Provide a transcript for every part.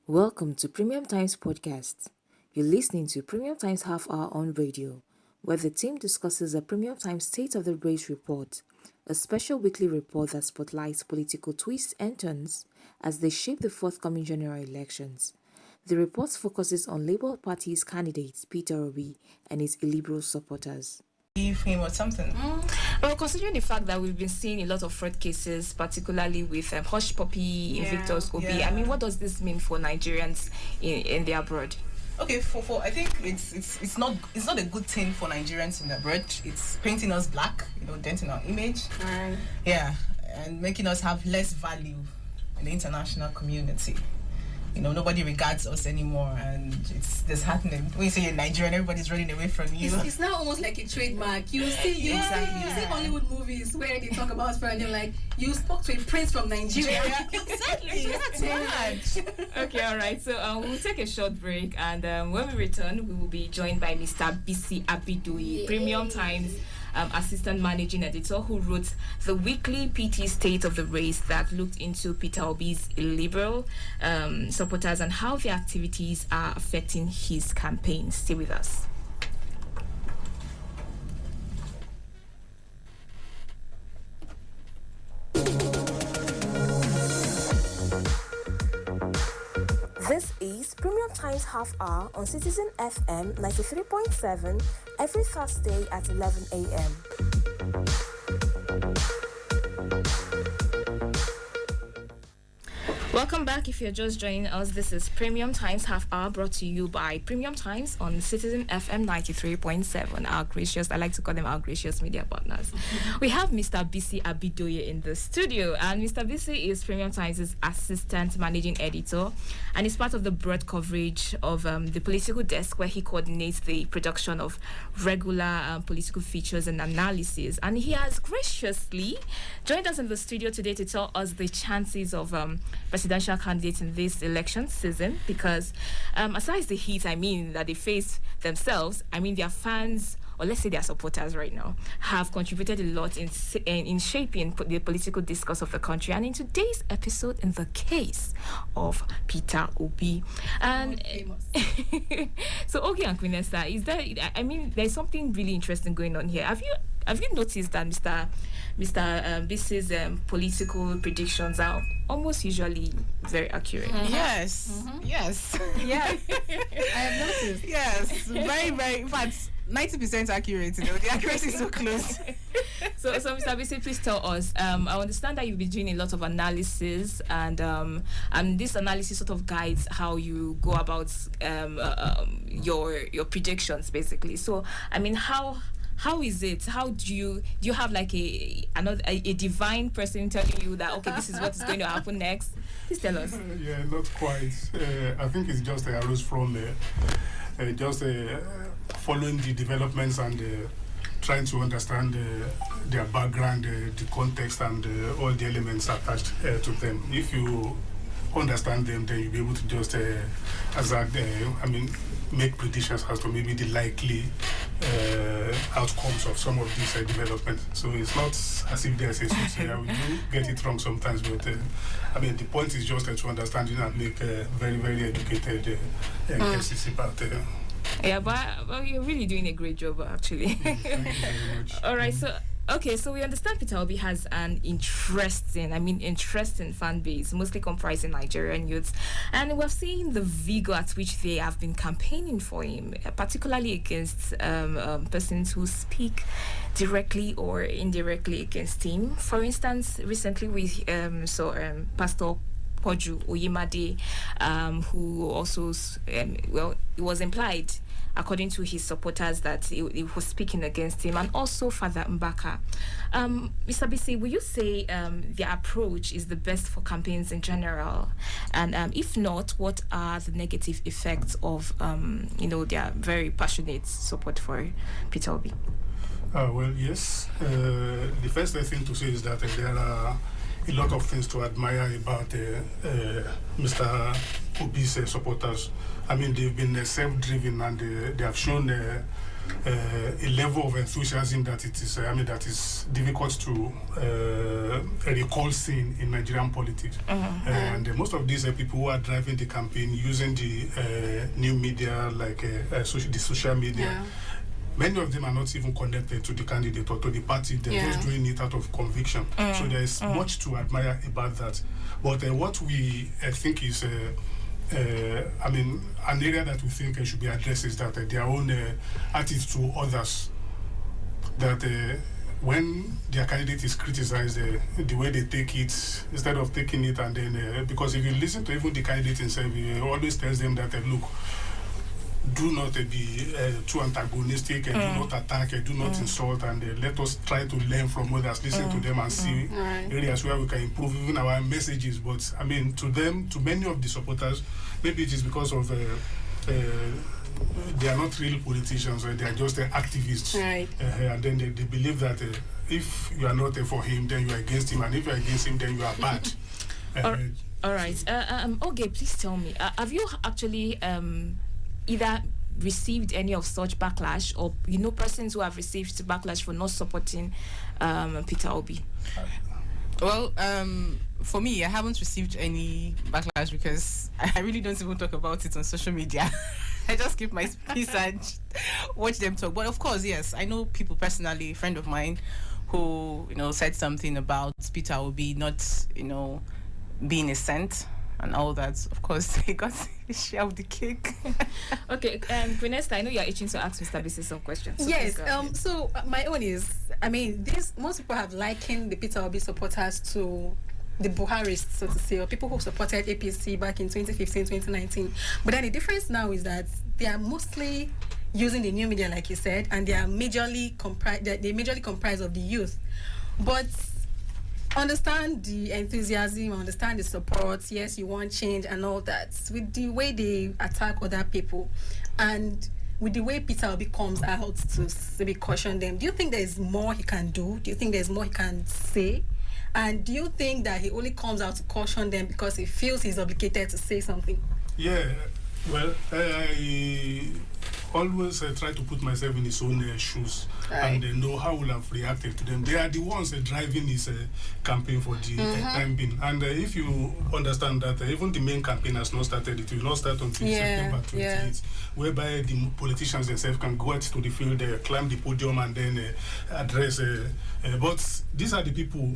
Welcome to Premium Times Podcast. You're listening to Premium Times Half Hour on Radio, where the team discusses a Premium Times State of the Race report, a special weekly report that spotlights political twists and turns as they shape the forthcoming general elections. The report focuses on Labour Party's candidate Peter Obi and his illiberal supporters. Give him or something. Well, considering the fact that we've been seeing a lot of fraud cases, particularly with Hush Puppy, Invictus Obi, I mean, what does this mean for Nigerians in the abroad? Okay, for I think it's not a good thing for Nigerians in the abroad. It's painting us black, denting our image. Right. Yeah, and making us have less value in the international community. Nobody regards us anymore, and it's disheartening. When you say you're Nigerian, everybody's running away from you. It's now almost like a trademark. You see Hollywood movies where they talk about us and they're like, you spoke to a prince from Nigeria. Exactly. That's Okay, all right. So we'll take a short break, and when we return, we will be joined by Mr. BC Abidoye, Premium Times assistant managing editor, who wrote the weekly PT State of the Race that looked into Peter Obi's illiberal supporters and how their activities are affecting his campaign. Stay with us. This is Premium Times Half Hour on Citizen FM 93.7 every Thursday at 11 a.m. Welcome back. If you're just joining us, this is Premium Times Half Hour, brought to you by Premium Times on Citizen FM 93.7. I like to call them our gracious media partners. We have Mr. BC Abidoye in the studio, and Mr. BC is Premium Times' assistant managing editor, and is part of the broad coverage of the political desk, where he coordinates the production of regular political features and analysis. And he has graciously joined us in the studio today to tell us the chances of presidential candidates in this election season, because aside the heat, that they face themselves, their fans, or let's say their supporters right now, have contributed a lot in shaping the political discourse of the country. And in today's episode, in the case of Peter Obi, and so Ogi and Queen Esther, is there? There's something really interesting going on here. Have you noticed that Mr. BC's political predictions are almost usually very accurate? Mm-hmm. Yes. Mm-hmm. Yes. Yeah. I have noticed. Yes. Very, very. In fact, 90% accurate. The accuracy is so close. So Mr. BC, please tell us. I understand that you've been doing a lot of analysis, and this analysis sort of guides how you go about your predictions, basically. So, how is it? How do you have like a divine person telling you that, okay, this is what is going to happen next? Please tell us. Yeah, not quite. I think it's just arose from just following the developments and trying to understand their background, the context, and all the elements attached to them. If you understand them, then you'll be able to just make predictions as to maybe the likely outcomes of some of these developments. So it's not as if there's a success. We do get it wrong sometimes, but the point is just to understand it and make very, very educated guesses about it. Yeah, but you're really doing a great job, actually. Thank you very much. All right, so we understand Peter Obi has an interesting fan base, mostly comprising Nigerian youths, and we've seen the vigor at which they have been campaigning for him, particularly against persons who speak directly or indirectly against him. For instance, recently we saw Pastor Poju Oyemade, who also, it was implied, according to his supporters, that he was speaking against him, and also Father Mbaka. Mr. BC, will you say their approach is the best for campaigns in general? And if not, what are the negative effects of their very passionate support for Peter Obi? Well, yes. The first thing to say is that there are a lot of things to admire about Mr. Obi's supporters. I mean, they've been self-driven, and they have shown a level of enthusiasm that it is, that is difficult to recall seeing in Nigerian politics. And most of these people who are driving the campaign using the new media, like the social media, many of them are not even connected to the candidate or to the party. They're just doing it out of conviction. So there's much to admire about that. But what we think is an area that we think should be addressed is that their own attitude to others. That when their candidate is criticized, the way they take it, instead of taking it and then, because if you listen to even the candidate himself, he always tells them that, look, do not be too antagonistic, and do not attack, do not insult, and let us try to learn from others, listen to them, and see areas where we can improve even our messages. But I mean, to them, to many of the supporters, maybe it is because of they are not real politicians, or they are just activists, and then they believe that if you are not for him, then you are against him, and if you are against him, then you are bad. All right. Okay, please tell me, have you actually either received any of such backlash, or persons who have received backlash for not supporting Peter Obi? Well, for me, I haven't received any backlash because I really don't even talk about it on social media. I just keep my peace and watch them talk. But of course, yes, I know people personally, a friend of mine, who said something about Peter Obi not being a saint and all that. Of course, they got a share of the cake. Okay, Grenesta, I know you're itching to ask Mr. BC some questions. So yes, so my own is, most people have likened the Peter Obi supporters to the Buharists, so to say, or people who supported APC back in 2015, 2019. But then the difference now is that they are mostly using the new media, like you said, and they are majorly comprised of the youth. But understand the enthusiasm, understand the support. Yes, you want change and all that. With the way they attack other people, and with the way Peter Obi comes out to maybe caution them, do you think there is more he can do? Do you think there's more he can say? And do you think that he only comes out to caution them because he feels he's obligated to say something? Yeah, well, I always try to put myself in his own shoes and know how will have reacted to them. They are the ones driving his campaign for the time being. And if you understand that even the main campaign has not started, it will not start until September 28th, whereby the politicians themselves can go out to the field, climb the podium, and then address. But these are the people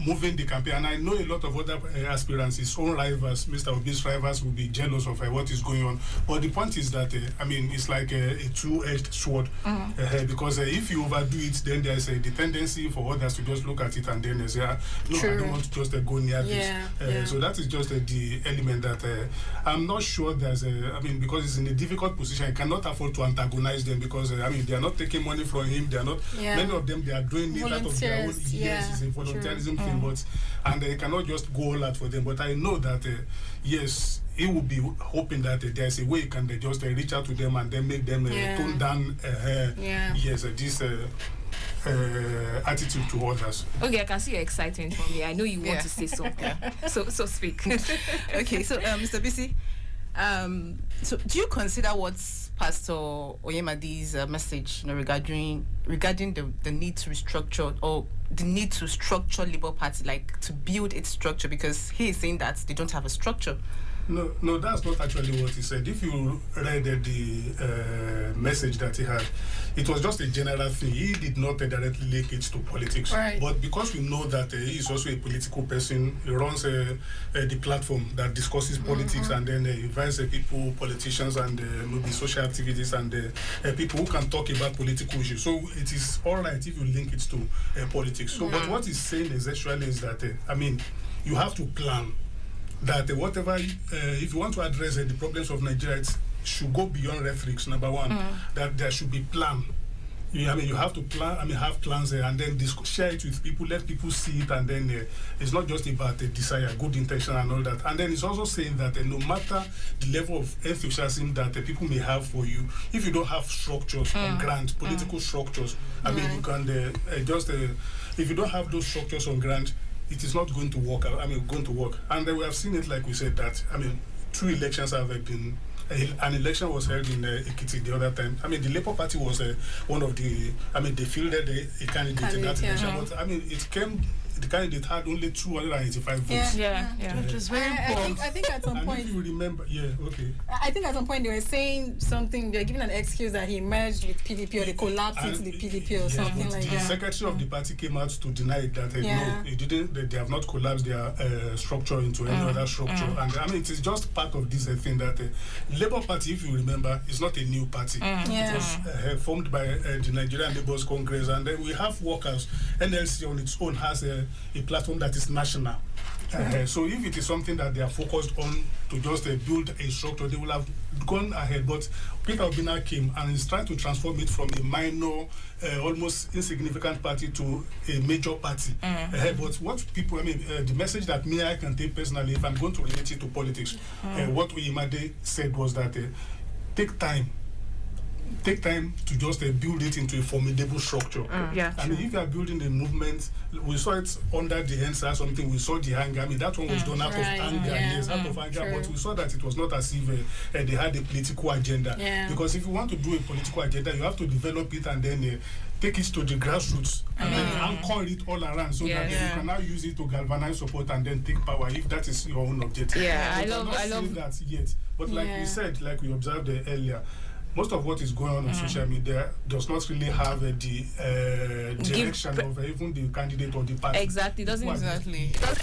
moving the campaign, and I know a lot of other aspirants, his own rivals, Mr. Obi's rivals, will be jealous of what is going on. But the point is that it's like a two-edged sword, because if you overdo it, then there's the tendency for others to just look at it and then say, no, I don't want to just go near this. So that is just the element that I'm not sure there's because it's in a difficult position. I cannot afford to antagonize them because they are not taking money from him. They are not. Many of them, they are doing it out of their own. Yes, it's a volunteerism thing, and they cannot just go all out for them. But I know that yes, he will be hoping that there's a way he can just reach out to them and then make them tone down this attitude to others. Okay, I can see your excitement from me. I know you want to say something. So speak. Okay, so Mr. BC, so do you consider what's Pastor Oyemadi's message regarding the need to restructure, or the need to structure Labour Party, like to build its structure, because he is saying that they don't have a structure? No, that's not actually what he said. If you read the message that he had, it was just a general thing. He did not directly link it to politics. Right. But because we know that he is also a political person, he runs the platform that discusses politics, and then invites people, politicians, and maybe social activities, and people who can talk about political issues. So it is all right if you link it to politics. So, but what he's saying essentially is that, you have to plan. That whatever, if you want to address the problems of Nigeria, it should go beyond rhetoric, number one. That there should be plan. You have to plan, have plans and then share it with people, let people see it, and then it's not just about desire, good intention and all that. And then it's also saying that no matter the level of enthusiasm that people may have for you, if you don't have structures on ground, political structures, you can if you don't have those structures on ground, it is not going to work. Going to work. And we have seen it, like we said, that, 2 elections have been. An election was held in Ekiti the other time. The Labour Party was one of the. They fielded a candidate in that election, but it came. The candidate had only 285 votes. Which is very poor. I think at some And point. if you remember, okay. I think at some point they were saying something. They were giving an excuse that he merged with PDP or they collapsed into the PDP or something like the that. The secretary of the party came out to deny it, that no, it didn't. They have not collapsed their structure into any other structure. And it is just part of this thing that Labour Party, if you remember, is not a new party. It was formed by the Nigerian Labour's Congress, and we have workers. NLC on its own has a platform that is national. So if it is something that they are focused on to just build a structure, they will have gone ahead. But Peter Obina came and is trying to transform it from a minor, almost insignificant party to a major party. But what people, the message that I can take personally, if I'm going to relate it to politics, what Uyimade said was that take time to just build it into a formidable structure. And if you are building a movement, we saw it under the answer something, we saw the anger. that one was done out of anger, out of anger, but we saw that it was not as if they had a political agenda. Because if you want to do a political agenda, you have to develop it and then take it to the grassroots and then anchor it all around so that you can now use it to galvanize support and then take power if that is your own objective. I love that yet. But like we said, like we observed earlier, most of what is going on social media does not really have the direction of even the candidate or the party. Exactly. It doesn't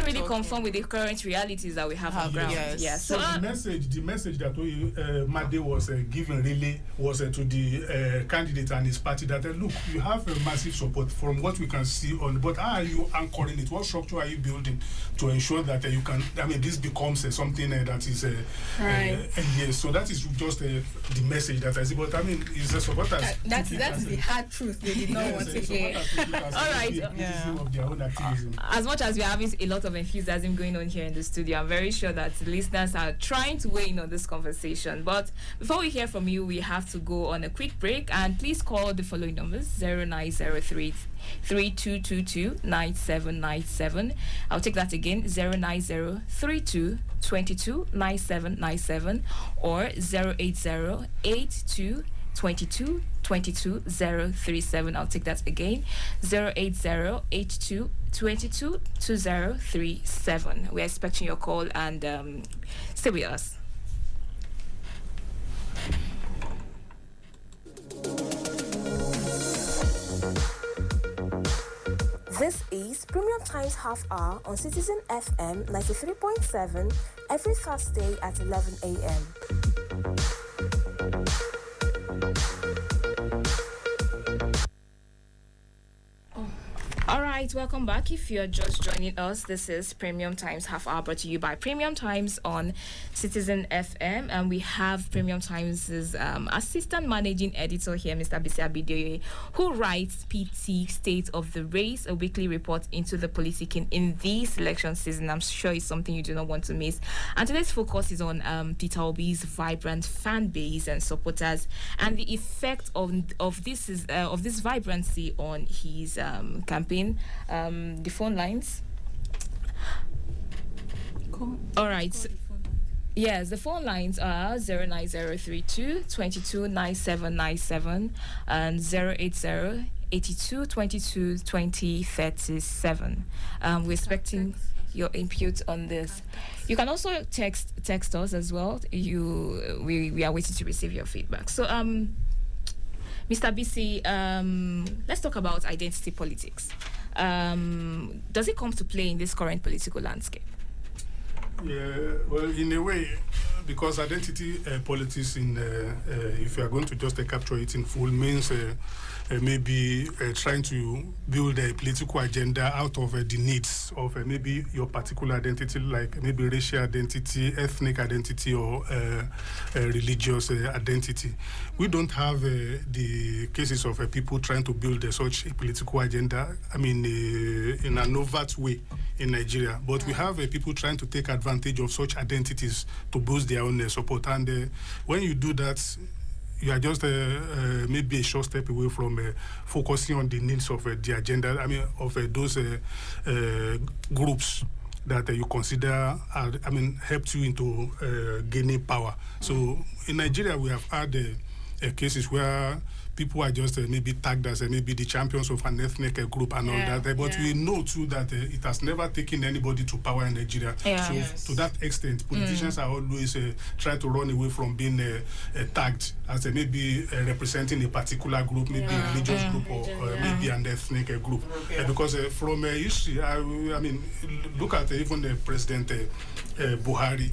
really conform with the current realities that we have on ground. So the message that Made was giving really was to the candidate and his party that look, you have a massive support from what we can see on, but how are you anchoring it? What structure are you building to ensure that you can? This becomes something that is yes. So that is just the message that I see. But it's a supporters. That's the hard truth they did not want to hear. All right. Of their own activism. As much as we're having a lot of enthusiasm going on here in the studio, I'm very sure that the listeners are trying to weigh in on this conversation. But before we hear from you, we have to go on a quick break. And please call the following numbers: 0903 3222 9797. I'll take that again: 09032 22 9797 or 08082 22 22 037. I'll take that again: 08082 22 2037. We're expecting your call and stay with us. This is Premium Times Half Hour on Citizen FM 93.7 every Thursday at 11 a.m. All right, welcome back. If you're just joining us, this is Premium Times Half Hour brought to you by Premium Times on Citizen FM, and we have Premium Times' assistant managing editor here, Mr. Bisi Abidoye, who writes PT State of the Race, a weekly report into the politicking in this election season. I'm sure it's something you do not want to miss. And today's focus is on Peter Obi's vibrant fan base and supporters, and the effect of this vibrancy on his campaign. The phone lines. All right. Yes, the phone lines are 09032 22 9797 and 080 82 22 20 37. We're expecting your input on this. You can also text us as well. We are waiting to receive your feedback. So Mr. BC, let's talk about identity politics. Does it come to play in this current political landscape? Yeah, well, in a way, because identity politics, if you are going to just capture it in full, means maybe trying to build a political agenda out of the needs of maybe your particular identity, like maybe racial identity, ethnic identity, or religious identity. We don't have the cases of people trying to build such a political agenda, in an overt way in Nigeria. But we have people trying to take advantage of such identities to boost their own support. And when you do that, you are just maybe a short step away from focusing on the needs of the agenda. I mean, of those groups that you consider, helped you into gaining power. So in Nigeria, we have had cases where people are just maybe tagged as maybe the champions of an ethnic group and all that. But we know too that it has never taken anybody to power in Nigeria. So to that extent, politicians are always trying to run away from being tagged as maybe representing a particular group, maybe a religious group or maybe an ethnic group. Because from history, I mean, look at even President Buhari.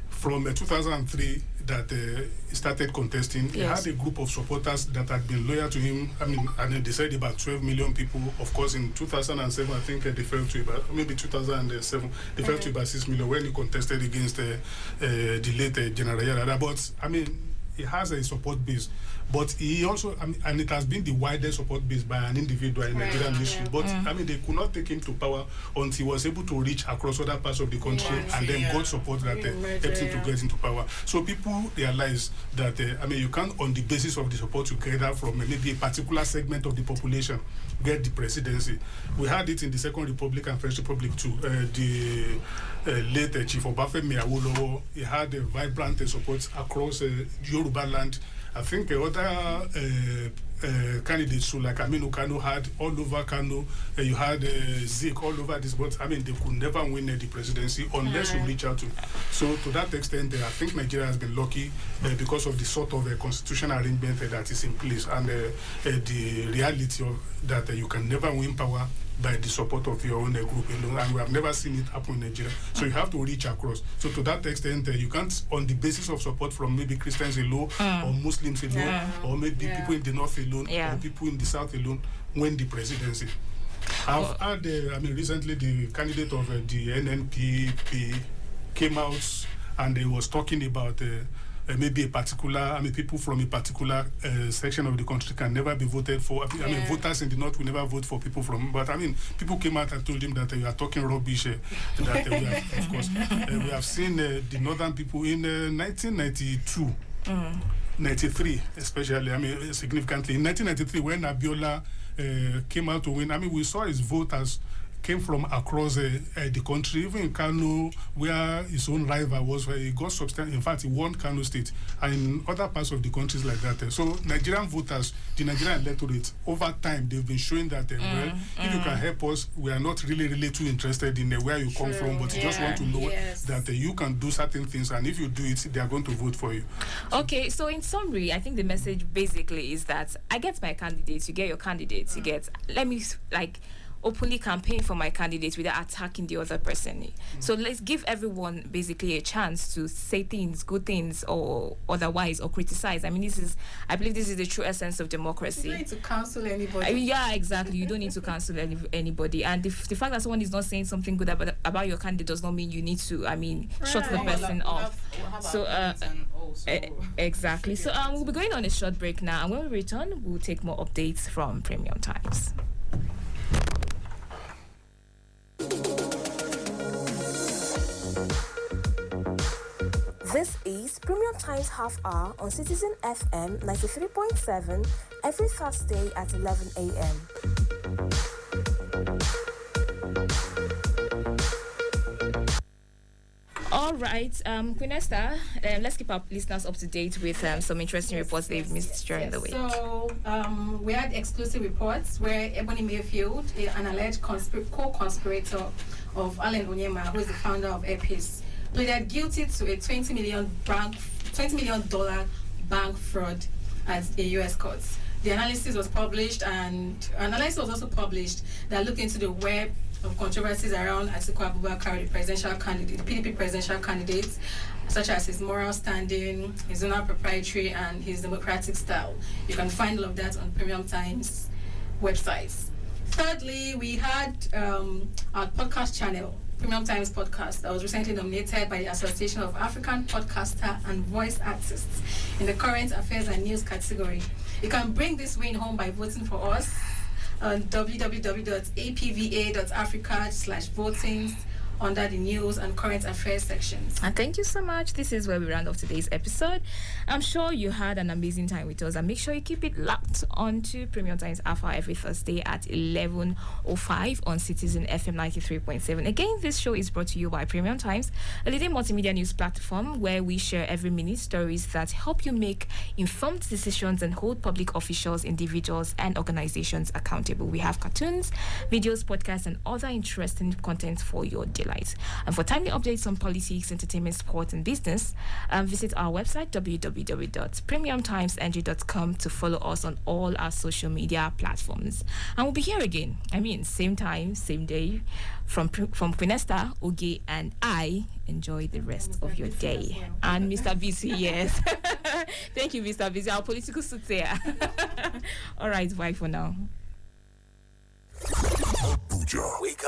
From 2003 that he started contesting, he had a group of supporters that had been loyal to him. I mean, and they said about 12 million people. Of course, in 2007, I think they fell to about, maybe 2007, they fell to about 6 million when he contested against the late General Yarada. But, I mean, he has a support base. But he also, and it has been the widest support base by an individual in Nigerian history. But, I mean, they could not take him to power until he was able to reach across other parts of the country and then got support that helped him to get into power. So people realize that, you can't, on the basis of the support you gather from maybe a particular segment of the population, get the presidency. We had it in the Second Republic and First Republic too. The late Chief Obafemi Awolowo, he had a vibrant support across Yoruba land. I think other candidates, so like Aminu Kano had all over Kano, you had Zik all over this, but I mean, they could never win the presidency unless you reach out to. So to that extent, I think Nigeria has been lucky because of the sort of constitutional arrangement that is in place and the reality of that you can never win power by the support of your own group alone, and we have never seen it happen in Nigeria. So you have to reach across. So to that extent, you can't, on the basis of support from maybe Christians alone, or Muslims alone, or maybe people in the north alone, or people in the south alone, win the presidency. I've had, recently the candidate of the NNPP came out and he was talking about maybe a particular, people from a particular section of the country can never be voted for. Voters in the north will never vote for people from, but people came out and told him that you are talking rubbish. That we have, of course, we have seen the northern people in 1992, 93 especially, significantly. In 1993, when Abiola came out to win, we saw his voters came from across the country, even in Kano, where his own rival was, where he got substantial. In fact, he won Kano State, and in other parts of the countries like that. So Nigerian voters, the Nigerian electorate, over time, they've been showing that, if you can help us, we are not really too interested in where you come from, but you just want to know that you can do certain things, and if you do it, they are going to vote for you. Okay, so in summary, I think the message basically is that I get my candidates, you get your candidates, you get, let me, openly campaign for my candidate without attacking the other person. So let's give everyone basically a chance to say things, good things, or otherwise, or criticize. I believe this is the true essence of democracy. You don't need to cancel anybody. Yeah, exactly. You don't need to cancel anybody. And the fact that someone is not saying something good about your candidate does not mean you need to, shut the person off. Exactly. So we'll be going on a short break now, and when we return, we'll take more updates from Premium Times. This is Premium Times Half Hour on Citizen FM 93.7 every Thursday at 11 a.m. All right, Queen Esther, let's keep our listeners up to date with some interesting reports they've missed during the week. So we had exclusive reports where Ebony Mayfield, an alleged co-conspirator of Allen Onyema, who is the founder of Airpeace, pleaded guilty to a $20 million bank fraud at a U.S. court. The analysis was published, and analysis was also published that looked into the web of controversies around Atiku Abubakar, the PDP presidential candidate, such as his moral standing, his zonal proprietary, and his democratic style. You can find all of that on Premium Times websites. Thirdly, we had our podcast channel, Premium Times Podcast, that was recently nominated by the Association of African Podcaster and Voice Artists in the Current Affairs and News category. You can bring this win home by voting for us on www.apva.africa/votings under the news and current affairs sections. And thank you so much. This is where we round off today's episode. I'm sure you had an amazing time with us, and make sure you keep it locked onto Premium Times Alpha every Thursday at 11:05 on Citizen FM 93.7. Again, this show is brought to you by Premium Times, a leading multimedia news platform where we share every minute stories that help you make informed decisions and hold public officials, individuals, and organizations accountable. We have cartoons, videos, podcasts, and other interesting content for your delight. And for timely updates on politics, entertainment, sport, and business, visit our website www.premiumtimesng.com to follow us on all our social media platforms. And we'll be here again. Same time, same day. From Quinesta, Oge, and I. Enjoy the rest of your day. And Mr. Busy, yes. Thank you, Mr. Busy. Our political soothsayer. All right, bye for now. Abuja. Wake up.